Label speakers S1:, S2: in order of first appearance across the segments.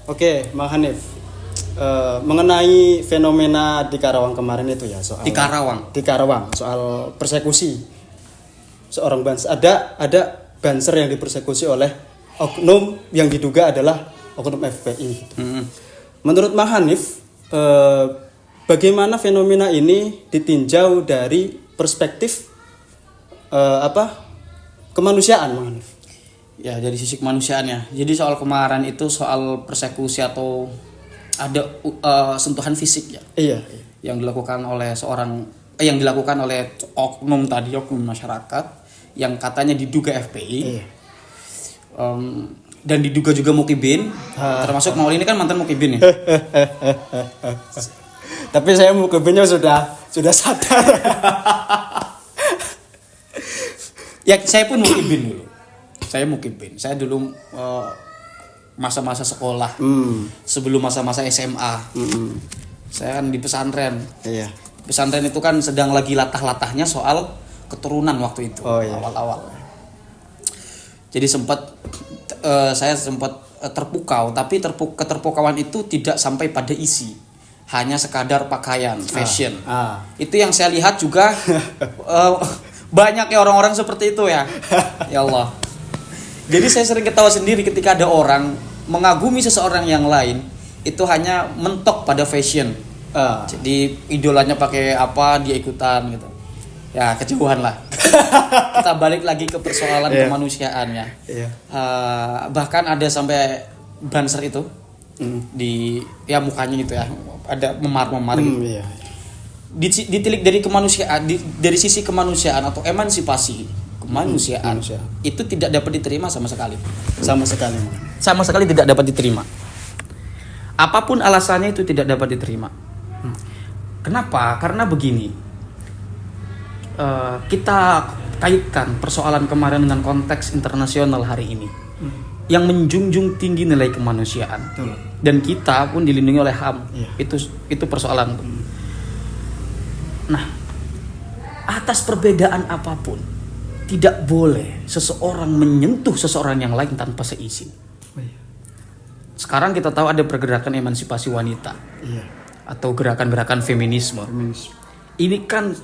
S1: Oke, Bang Hanif. Mengenai fenomena di Karawang kemarin itu ya soal
S2: Di Karawang
S1: soal persekusi seorang banser. Ada banser yang dipersekusi oleh oknum yang diduga adalah oknum FPI. Gitu. Menurut Bang Hanif, bagaimana fenomena ini ditinjau dari perspektif kemanusiaan, Bang Hanif?
S2: Ya, dari sisi kemanusiaannya. Jadi soal kemarin itu soal persekusi atau ada sentuhan fisik ya.
S1: Iya.
S2: Yang dilakukan oleh yang dilakukan oleh oknum masyarakat yang katanya diduga FPI.
S1: Iya.
S2: Dan diduga juga Mukibin. Termasuk Mauli ini kan mantan Mukibin ya.
S1: Tapi saya Mukibinnya sudah sadar.
S2: Ya, saya pun Mukibin dulu. Saya dulu masa-masa sekolah, sebelum masa-masa SMA. Saya kan di pesantren.
S1: Iya.
S2: Pesantren itu kan sedang lagi latah-latahnya soal keturunan waktu itu,
S1: iya.
S2: awal-awal. Jadi saya sempat terpukau, tapi keterpukauan itu tidak sampai pada isi, hanya sekadar pakaian, fashion. Itu yang saya lihat juga banyak ya orang-orang seperti itu ya. Ya Allah. Jadi saya sering ketawa sendiri ketika ada orang mengagumi seseorang yang lain itu hanya mentok pada fashion. Jadi idolanya pakai apa dia ikutan gitu. Ya kejauhan lah. Kita balik lagi ke persoalan kemanusiaannya. Bahkan ada sampai banser itu di ya mukanya gitu ya ada memar-memar gitu. Ditilik dari kemanusiaan dari sisi kemanusiaan atau emansipasi kemanusiaan itu tidak dapat diterima sama sekali tidak dapat diterima, apapun alasannya itu tidak dapat diterima. Kenapa? Karena begini, kita kaitkan persoalan kemarin dengan konteks internasional hari ini yang menjunjung tinggi nilai kemanusiaan.
S1: Betul.
S2: Dan kita pun dilindungi oleh HAM. Itu persoalan. Nah, atas perbedaan apapun tidak boleh seseorang menyentuh seseorang yang lain tanpa seizin. Sekarang kita tahu ada pergerakan emansipasi wanita, atau gerakan-gerakan feminisme. Ini kan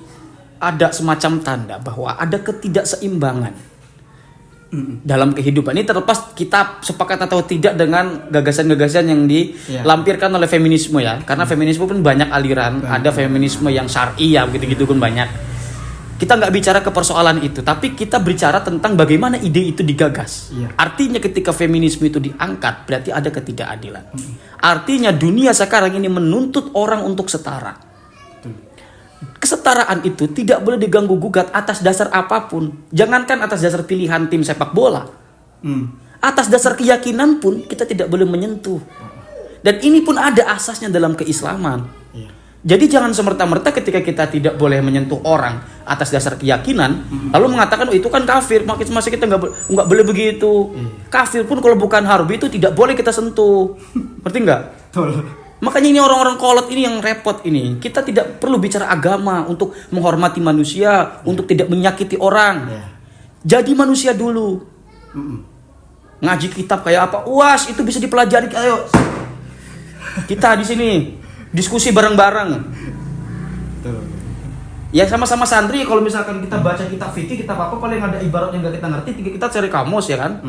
S2: ada semacam tanda bahwa ada ketidakseimbangan dalam kehidupan. Ini terlepas kita sepakat atau tidak dengan gagasan-gagasan yang dilampirkan oleh feminisme ya. Karena feminisme pun banyak aliran, ada feminisme yang syar'i ya, begitu-gitu pun banyak. Kita nggak bicara ke persoalan itu, tapi kita bicara tentang bagaimana ide itu digagas. Artinya ketika feminisme itu diangkat, berarti ada ketidakadilan. Artinya dunia sekarang ini menuntut orang untuk setara. Kesetaraan itu tidak boleh diganggu gugat atas dasar apapun. Jangankan atas dasar pilihan tim sepak bola. Atas dasar keyakinan pun kita tidak boleh menyentuh. Dan ini pun ada asasnya dalam keislaman. Jadi jangan semerta-merta ketika kita tidak boleh menyentuh orang atas dasar keyakinan, lalu mengatakan itu kan kafir, masa kita nggak boleh begitu. Kafir pun kalau bukan harbi itu tidak boleh kita sentuh. Ngerti nggak? Makanya ini orang-orang kolot ini yang repot ini. Kita tidak perlu bicara agama untuk menghormati manusia, untuk tidak menyakiti orang. Jadi manusia dulu. Ngaji kitab kayak apa? UAS itu bisa dipelajari. Ayo. Kita di sini diskusi bareng-bareng. Ya sama-sama santri, kalau misalkan kita baca kitab fikih, kitab apa paling ada ibarat yang gak kita ngerti, kita cari kamus ya kan.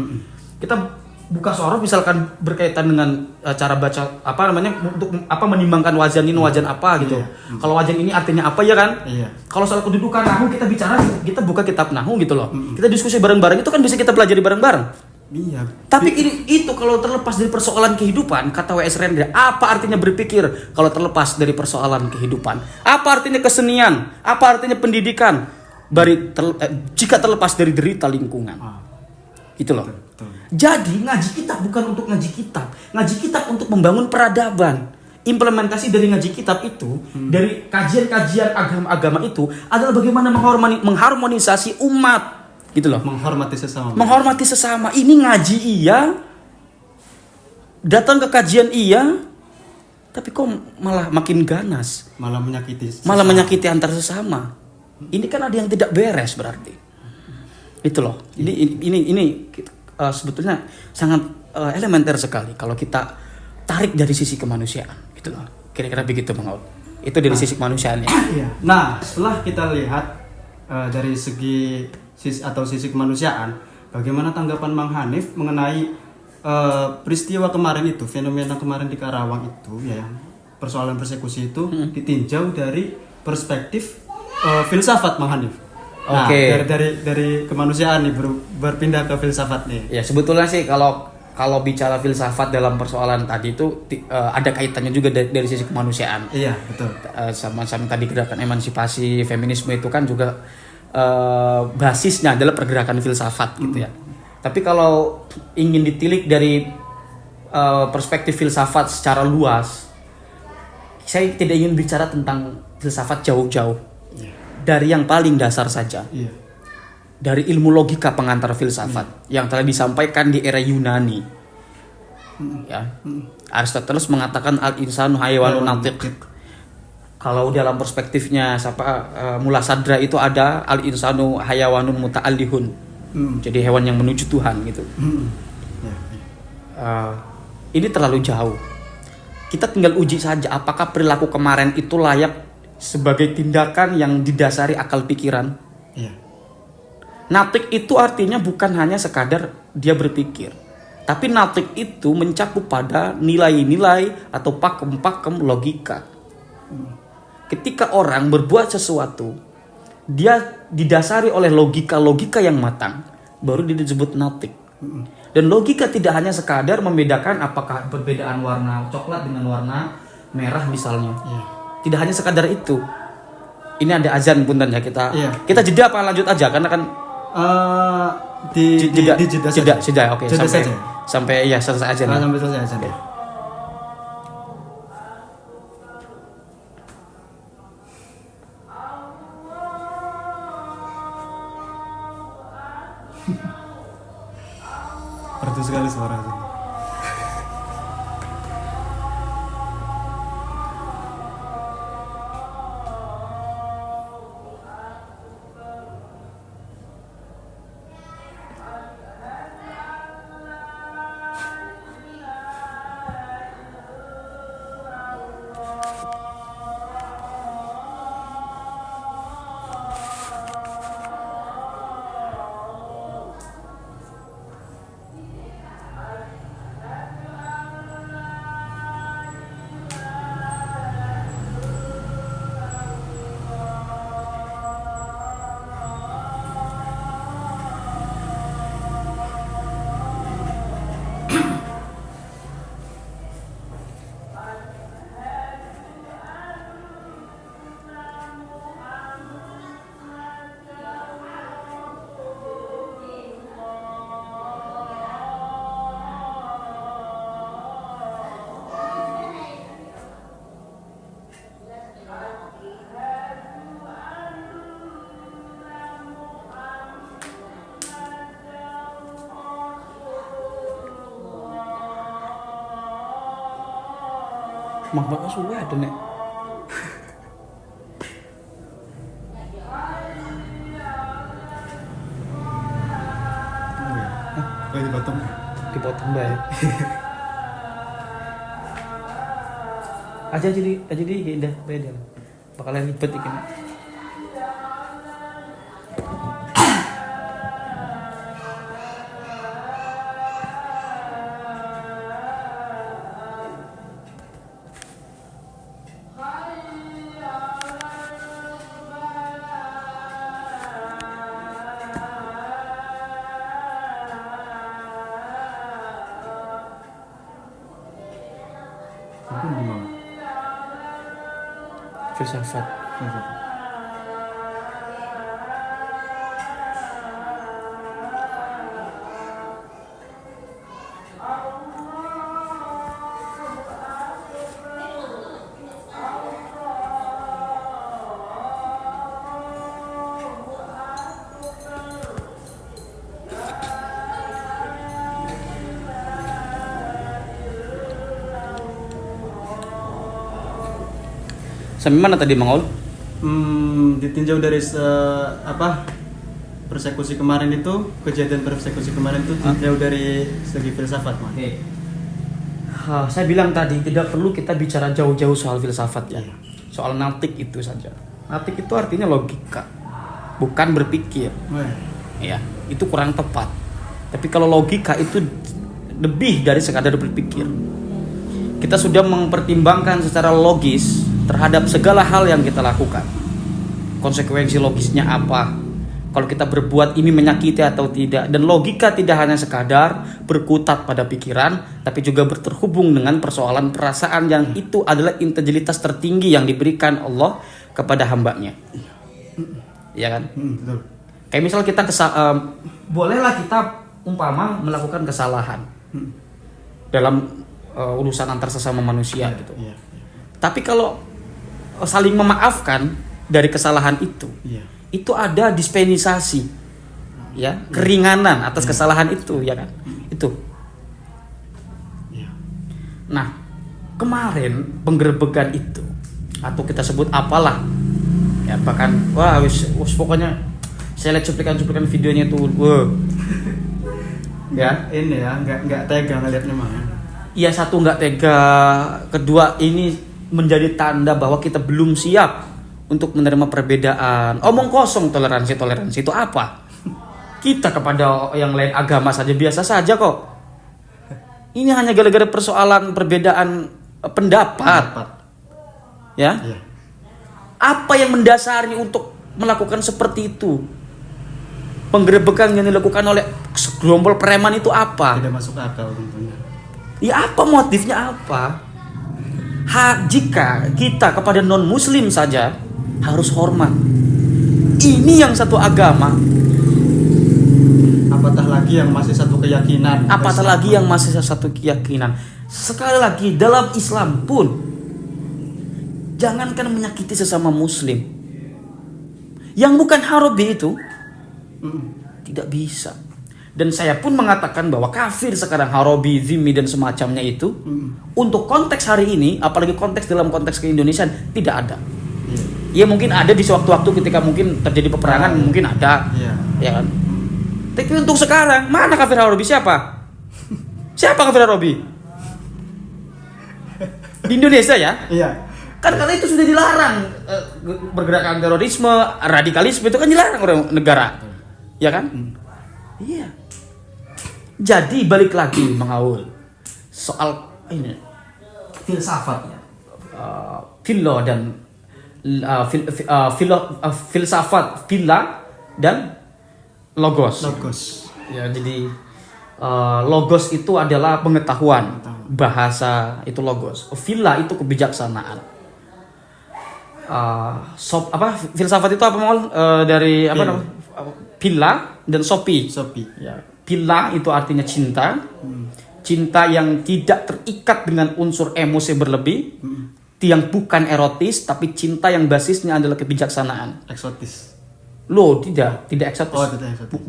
S2: Kita buka sorof misalkan berkaitan dengan cara baca untuk menimbangkan wazan ini wazan apa gitu. Kalau wazan ini artinya apa ya kan? Kalau soal kedudukan nahu kita buka kitab nahu gitu loh. Kita diskusi bareng-bareng, itu kan bisa kita pelajari bareng-bareng. Tapi itu kalau terlepas dari persoalan kehidupan, kata W.S. Rendra, apa artinya berpikir kalau terlepas dari persoalan kehidupan? Apa artinya kesenian? Apa artinya pendidikan? Jika terlepas dari derita lingkungan. Gitu loh. Jadi ngaji kitab bukan untuk ngaji kitab. Ngaji kitab untuk membangun peradaban. Implementasi dari ngaji kitab itu, dari kajian-kajian agama-agama itu adalah bagaimana mengharmonisasi umat. Gitu loh. Menghormati sesama. Ini ngaji iya, datang ke kajian iya, tapi kok malah makin ganas, malah menyakiti antar sesama. Ini kan ada yang tidak beres berarti. Itu loh. Ini sebetulnya sangat elementer sekali kalau kita ditarik dari sisi kemanusiaan gitu loh. Kira-kira begitu Bang Aul. Itu dari sisi kemanusiaannya.
S1: Iya. Nah, setelah kita lihat dari segi sisi kemanusiaan, bagaimana tanggapan Mang Hanif mengenai peristiwa kemarin itu, fenomena kemarin di Karawang itu, ya, persoalan persekusi itu ditinjau dari perspektif filsafat Mang Hanif. Nah,
S2: Oke.
S1: dari kemanusiaan nih berpindah ke filsafat nih.
S2: Ya sebetulnya sih kalau bicara filsafat dalam persoalan tadi itu ada kaitannya juga dari sisi kemanusiaan.
S1: Iya, betul.
S2: Sama-sama tadi gerakan emansipasi feminisme itu kan juga basisnya adalah pergerakan filsafat gitu ya. Tapi kalau ingin ditilik dari perspektif filsafat secara luas, saya tidak ingin bicara tentang filsafat jauh-jauh. Dari yang paling dasar saja.
S1: Iya.
S2: Dari ilmu logika pengantar filsafat yang telah disampaikan di era Yunani. Ya. Aristoteles mengatakan al-insanu hayawanun natiq. Kalau dalam perspektifnya Mula Sadra itu ada al-insanu hayawanun muta'allihun. Jadi hewan yang menuju Tuhan gitu. Ini terlalu jauh. Kita tinggal uji saja apakah perilaku kemarin itu layak sebagai tindakan yang didasari akal pikiran.
S1: Iya.
S2: Natik itu artinya bukan hanya sekadar dia berpikir, tapi natik itu mencakup pada nilai-nilai atau pakem-pakem logika. Ketika orang berbuat sesuatu, dia didasari oleh logika-logika yang matang, baru dia disebut natik. Dan logika tidak hanya sekadar membedakan apakah perbedaan warna coklat dengan warna merah misalnya.
S1: Iya.
S2: Tidak hanya sekadar itu. Ini ada azan punten ya kita.
S1: Iya.
S2: Kita jeda apa lanjut aja karena kan
S1: jeda saja.
S2: Oke,
S1: Jeda
S2: sampai
S1: saja.
S2: sampai ya selesai aja.
S1: Sampai selesai aja. Merdu sekali suara itu.
S2: Mak suwe ada nek.
S1: Dipotong.
S2: Dipotong bae. aja jadi indah beda. Bakalan ribet iki.
S1: Itu gimana?
S2: Filsafat. Sampai mana tadi Mang Ol?
S1: Ditinjau dari persekusi kemarin itu, kejadian persekusi kemarin itu ditinjau dari segi filsafat, Mas.
S2: Saya bilang tadi tidak perlu kita bicara jauh-jauh soal filsafat ya. Soal natik itu saja. Natik itu artinya logika, bukan berpikir. Ya, itu kurang tepat. Tapi kalau logika itu lebih dari sekadar berpikir. Kita sudah mempertimbangkan secara logis terhadap segala hal yang kita lakukan. Konsekuensi logisnya apa? Kalau kita berbuat ini menyakiti atau tidak. Dan logika tidak hanya sekadar berkutat pada pikiran, tapi juga terhubung dengan persoalan perasaan yang itu adalah integritas tertinggi yang diberikan Allah kepada hambanya. Ya kan?
S1: Betul.
S2: Kayak misal kita bolehlah kita umpama melakukan kesalahan dalam urusan antar sesama manusia gitu. Tapi kalau saling memaafkan dari kesalahan itu ada dispensasi, ya, keringanan atas kesalahan itu, ya kan? Itu. Nah, kemarin penggerebekan itu, atau kita sebut apalah, ya bahkan, wis pokoknya saya lihat cuplikan videonya tuh,
S1: ya ini ya, nggak tega ngeliatnya mah.
S2: Iya, satu nggak tega, kedua ini menjadi tanda bahwa kita belum siap untuk menerima perbedaan. Omong kosong toleransi itu apa? Kita kepada yang lain agama saja biasa saja kok. Ini hanya gara-gara persoalan perbedaan pendapat. Ya? Apa yang mendasari untuk melakukan seperti itu? Penggerebekan yang dilakukan oleh segerombol preman itu apa?
S1: Tidak masuk akal tentunya.
S2: Ya, apa motifnya apa? Jika kita kepada non muslim saja harus hormat. Ini yang satu agama.
S1: Apatah lagi yang masih satu keyakinan. Sekali lagi, dalam Islam pun jangankan menyakiti sesama muslim. Yang bukan Harabi itu tidak bisa. Dan saya pun mengatakan bahwa kafir sekarang, Harabi, Zimmi dan semacamnya itu untuk konteks hari ini, apalagi dalam konteks ke-Indonesiaan, tidak ada. Ya mungkin ada di sewaktu-waktu ketika mungkin terjadi peperangan, mungkin ada, ya kan. Tapi untuk sekarang, mana kafir Harabi? Siapa kafir Harabi? Di Indonesia ya? Iya.
S2: Kan karena itu sudah dilarang, pergerakan terorisme, radikalisme itu kan dilarang oleh negara, ya kan? Iya. Jadi balik lagi Mengaul soal ini filsafatnya, filo dan filsafat, fila dan logos. Ya, jadi logos itu adalah pengetahuan, bahasa itu logos. Fila itu kebijaksanaan. Filsafat itu apa dari apa namanya? Fila dan sopi. Ya. Fila itu artinya cinta. Cinta yang tidak terikat dengan unsur emosi berlebih. Yang bukan erotis, tapi cinta yang basisnya adalah kebijaksanaan.
S1: Eksotis.
S2: Loh, tidak eksotis.
S1: Oh, tidak eksotis.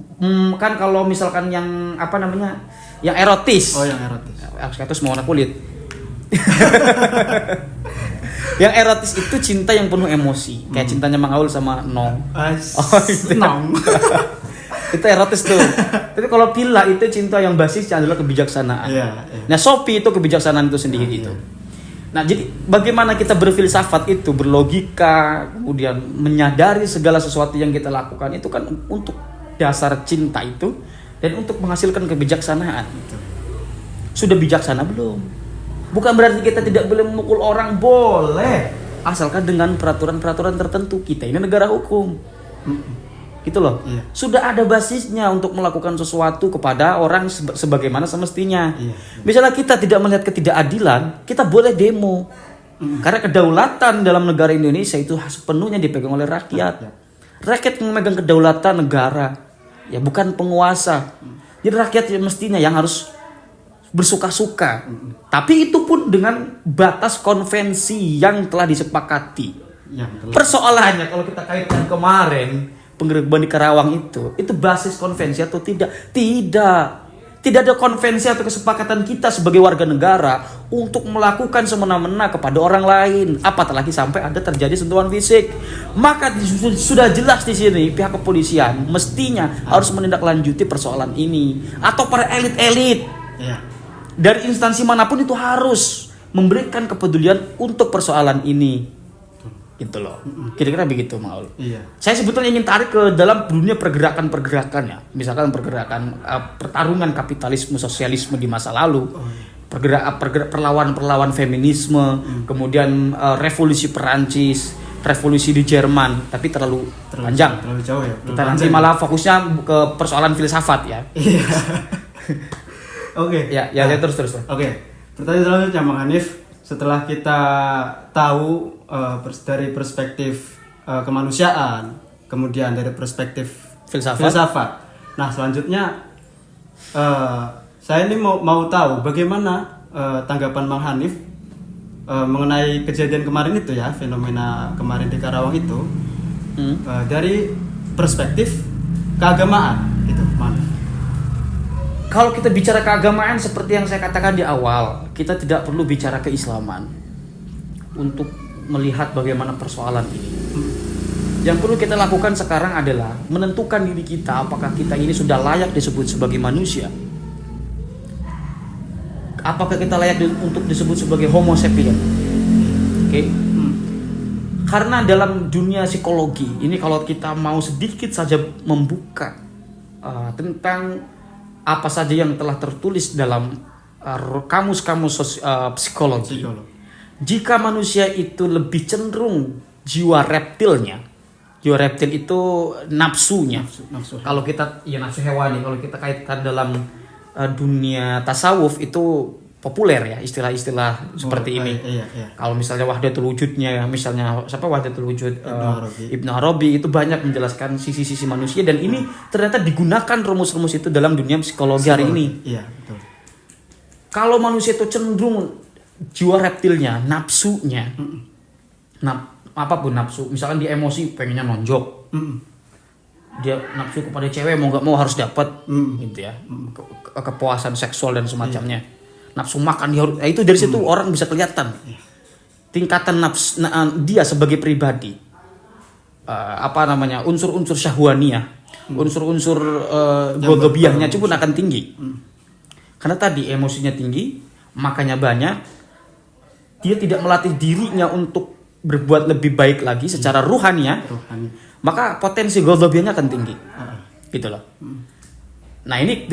S2: Kan kalau misalkan yang apa namanya? Yang erotis.
S1: Oh, yang erotis.
S2: Eksotis mau warna kulit. Yang erotis itu cinta yang penuh emosi, kayak cintanya Mengaul sama Nong.
S1: Itu Nong.
S2: Itu erotis tuh. Tapi kalau Pila itu cinta yang basisnya adalah kebijaksanaan.
S1: Iya.
S2: Nah, Sopi itu kebijaksanaan itu sendiri itu. Nah, jadi bagaimana kita berfilsafat itu, berlogika, kemudian menyadari segala sesuatu yang kita lakukan itu kan untuk dasar cinta itu dan untuk menghasilkan kebijaksanaan. Sudah bijaksana belum? Bukan berarti kita tidak boleh memukul orang, boleh. Asalkan dengan peraturan-peraturan tertentu. Kita ini negara hukum. Gitu loh. Iya. Sudah ada basisnya untuk melakukan sesuatu kepada orang sebagaimana semestinya. Iya. Misalnya kita tidak melihat ketidakadilan, kita boleh demo. Karena kedaulatan dalam negara Indonesia itu sepenuhnya dipegang oleh rakyat. Rakyat yang memegang kedaulatan negara. Ya, bukan penguasa. Jadi rakyat mestinya yang harus bersuka-suka. Tapi itu pun dengan batas konvensi yang telah disepakati. Persoalannya kalau kita kaitkan kemarin penggerebekan di Karawang itu basis konvensi atau tidak? Tidak ada konvensi atau kesepakatan kita sebagai warga negara untuk melakukan semena-mena kepada orang lain, apatah lagi sampai ada terjadi sentuhan fisik. Maka sudah jelas di sini pihak kepolisian mestinya harus menindaklanjuti persoalan ini, atau para elit-elit. dari instansi manapun itu harus memberikan kepedulian untuk persoalan ini, gitu loh. Kira-kira begitu, Maul.
S1: Iya.
S2: Saya sebetulnya ingin tarik ke dalam dunia pergerakan-pergerakan ya, misalkan pergerakan pertarungan kapitalisme sosialisme di masa lalu, perlawanan feminisme, kemudian revolusi Perancis, revolusi di Jerman, tapi terlalu panjang.
S1: Terlalu jauh ya.
S2: Kita nanti malah fokusnya ke persoalan filsafat ya.
S1: Iya. Oke.
S2: Ya, saya terus.
S1: Oke. Pertanyaan selanjutnya, Bang Hanif. Setelah kita tahu dari perspektif kemanusiaan, kemudian dari perspektif filsafat. Nah, selanjutnya saya ini mau tahu bagaimana tanggapan Bang Hanif mengenai kejadian kemarin itu ya, fenomena kemarin di Karawang itu dari perspektif keagamaan gitu, Bang.
S2: Kalau kita bicara keagamaan seperti yang saya katakan di awal, kita tidak perlu bicara keislaman untuk melihat bagaimana persoalan ini. Yang perlu kita lakukan sekarang adalah menentukan diri kita, apakah kita ini sudah layak disebut sebagai manusia. Apakah kita layak untuk disebut sebagai homo sapien? Oke. Karena dalam dunia psikologi, ini kalau kita mau sedikit saja membuka tentang apa saja yang telah tertulis dalam kamus-kamus psikologi. Jika manusia itu lebih cenderung jiwa reptil itu nafsunya.
S1: Nafsu.
S2: Kalau kita nafsu hewani, kalau kita kaitkan dalam dunia tasawuf itu populer ya istilah-istilah seperti ini.
S1: Iya.
S2: Kalau misalnya wahdatul wujudnya, misalnya siapa wahdatul wujud Ibnu Arabi itu banyak menjelaskan sisi-sisi manusia, dan ini ternyata digunakan rumus-rumus itu dalam dunia psikologi hari ini.
S1: Iya, betul.
S2: Kalau manusia itu cenderung jiwa reptilnya, nafsunya, apapun nafsu, misalkan dia emosi pengennya nonjok, dia nafsu kepada cewek mau nggak mau harus dapat, gitu ya, kepuasan seksual dan semacamnya. Nafsu makan itu dari situ orang bisa kelihatan tingkatan nafsu dia sebagai pribadi, unsur-unsur syahwaniyah, unsur-unsur ghadabiyahnya pun akan tinggi. Karena tadi emosinya tinggi, makanya banyak, dia tidak melatih dirinya untuk berbuat lebih baik lagi secara ruhani, maka potensi ghadabiyahnya akan tinggi, gitu loh. Nah ini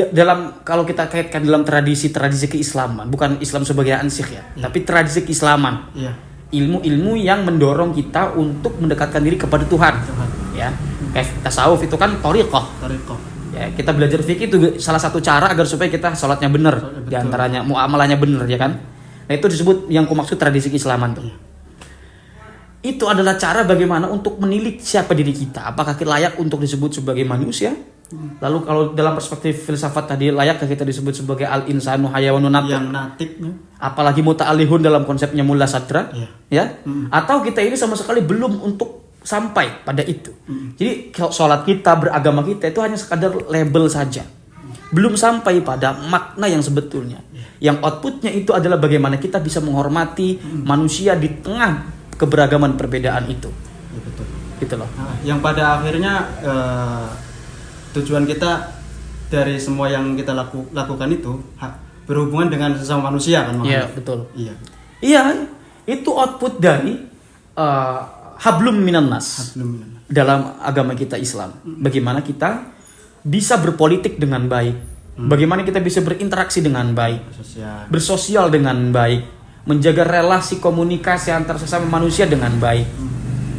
S2: kalau kita kaitkan dalam tradisi keislaman, bukan Islam sebagai ansih ya, tapi tradisi keislaman, ilmu-ilmu yang mendorong kita untuk mendekatkan diri kepada Tuhan. Ya, kayak tasawuf itu kan thariqah. Ya, kita belajar fikih itu salah satu cara agar supaya kita sholatnya benar, diantaranya muamalahnya benar, ya kan? Nah itu disebut yang kumaksud tradisi keislaman tuh. Itu adalah cara bagaimana untuk menilik siapa diri kita, apakah kita layak untuk disebut sebagai manusia. Lalu kalau dalam perspektif filsafat tadi, layakkah kita disebut sebagai al-insanu hayawanun natik?
S1: Yang natiknya.
S2: Apalagi muta'alihun dalam konsepnya Mulla Sadra, ya? Atau kita ini sama sekali belum untuk sampai pada itu. Jadi sholat kita, beragama kita itu hanya sekadar label saja. Belum sampai pada makna yang sebetulnya. Yang outputnya itu adalah bagaimana kita bisa menghormati manusia di tengah keberagaman perbedaan itu.
S1: Ya, betul.
S2: Gitu loh.
S1: Nah, yang pada akhirnya tujuan kita dari semua yang kita lakukan itu berhubungan dengan sesama manusia kan?
S2: Iya, betul.
S1: Iya,
S2: itu output dari hablum minan nas dalam agama kita Islam. Bagaimana kita bisa berpolitik dengan baik, bagaimana kita bisa berinteraksi dengan baik, bersosial dengan baik, menjaga relasi komunikasi antar sesama manusia dengan baik.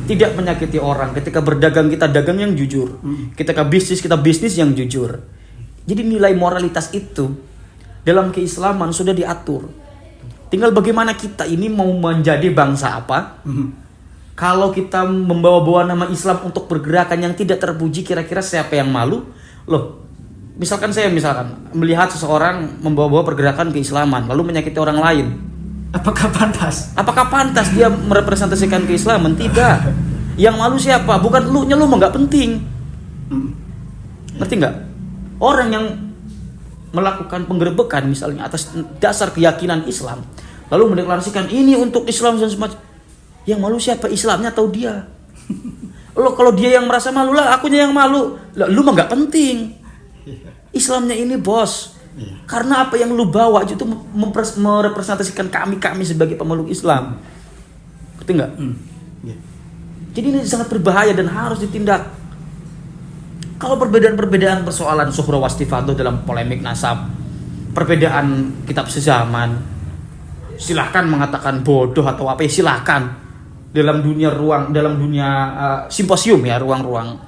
S2: Tidak menyakiti orang. Ketika berdagang kita dagang yang jujur. Ketika bisnis kita bisnis yang jujur. Jadi nilai moralitas itu dalam keislaman sudah diatur. Tinggal bagaimana kita ini mau menjadi bangsa apa. Kalau kita membawa-bawa nama Islam untuk pergerakan yang tidak terpuji, kira-kira siapa yang malu? Loh, misalkan melihat seseorang membawa-bawa pergerakan keislaman lalu menyakiti orang lain.
S1: Apakah pantas
S2: dia merepresentasikan keislaman? Tidak. Yang malu siapa? Bukan lu mah nggak penting. Ngerti nggak? Orang yang melakukan penggerebekan misalnya atas dasar keyakinan Islam, lalu mendeklarasikan ini untuk Islam dan semacam. Yang malu siapa? Islamnya atau dia? Lo kalau dia yang merasa malu lah, akunya yang malu. Lu mah nggak penting. Islamnya ini bos.
S1: Iya.
S2: Karena apa yang lu bawa itu merepresentasikan kami sebagai pemeluk Islam. Ngerti nggak?
S1: Iya.
S2: Jadi ini sangat berbahaya dan harus ditindak. Kalau perbedaan-perbedaan persoalan suhra wastifadoh dalam polemik nasab, perbedaan kitab sezaman, silahkan mengatakan bodoh atau apa ya, silahkan. Dalam dunia simposium ya, ruang-ruang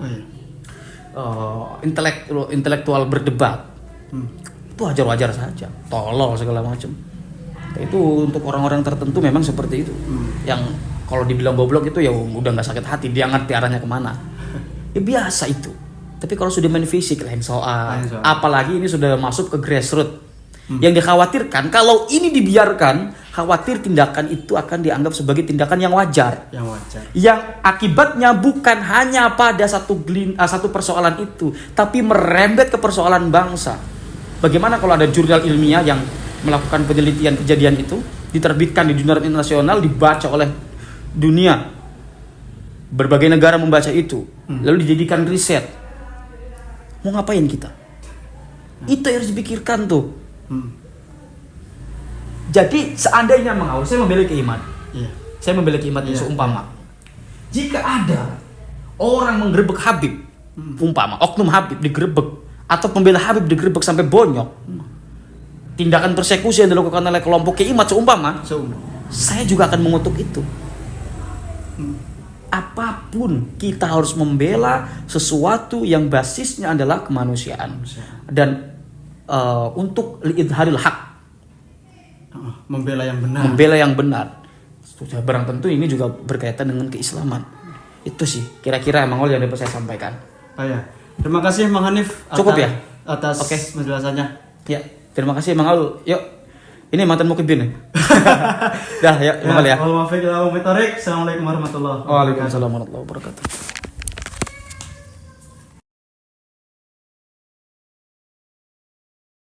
S2: intelektual berdebat, itu wajar-wajar saja, tolol segala macam. Itu untuk orang-orang tertentu memang seperti itu, yang kalau dibilang goblok itu ya udah nggak sakit hati, dia ngerti arahnya kemana, ya biasa itu. Tapi kalau sudah main fisik lain soal. Apalagi ini sudah masuk ke grassroots. Yang dikhawatirkan kalau ini dibiarkan, khawatir tindakan itu akan dianggap sebagai tindakan yang wajar. Yang akibatnya bukan hanya pada satu persoalan itu, tapi merembet ke persoalan bangsa. Bagaimana kalau ada jurnal ilmiah yang melakukan penelitian kejadian itu, diterbitkan di jurnal internasional, dibaca oleh dunia, berbagai negara membaca itu, lalu dijadikan riset. Mau ngapain kita? Itu yang harus dipikirkan tuh. Jadi seandainya saya membela keiman. Saya membela keiman yang seumpama. Jika ada orang menggerebek Habib, umpama oknum Habib digerebek atau pembela Habib digerebek sampai bonyok, tindakan persekusi yang dilakukan oleh kelompok keimat seumpama, saya juga akan mengutuk itu. Apapun kita harus membela sesuatu yang basisnya adalah kemanusiaan dan untuk li'idharil haq,
S1: membela yang benar.
S2: Sudah barang tentu ini juga berkaitan dengan keislaman. Itu sih kira-kira Mang Ol yang dapat saya sampaikan.
S1: Terima kasih Mang Hanif atas penjelasannya. Ya, terima kasih Mang Ol. Yuk, ini mantan mukibin. Dah, ya, Mang Ol ya. Assalamualaikum warahmatullahi wabarakatuh.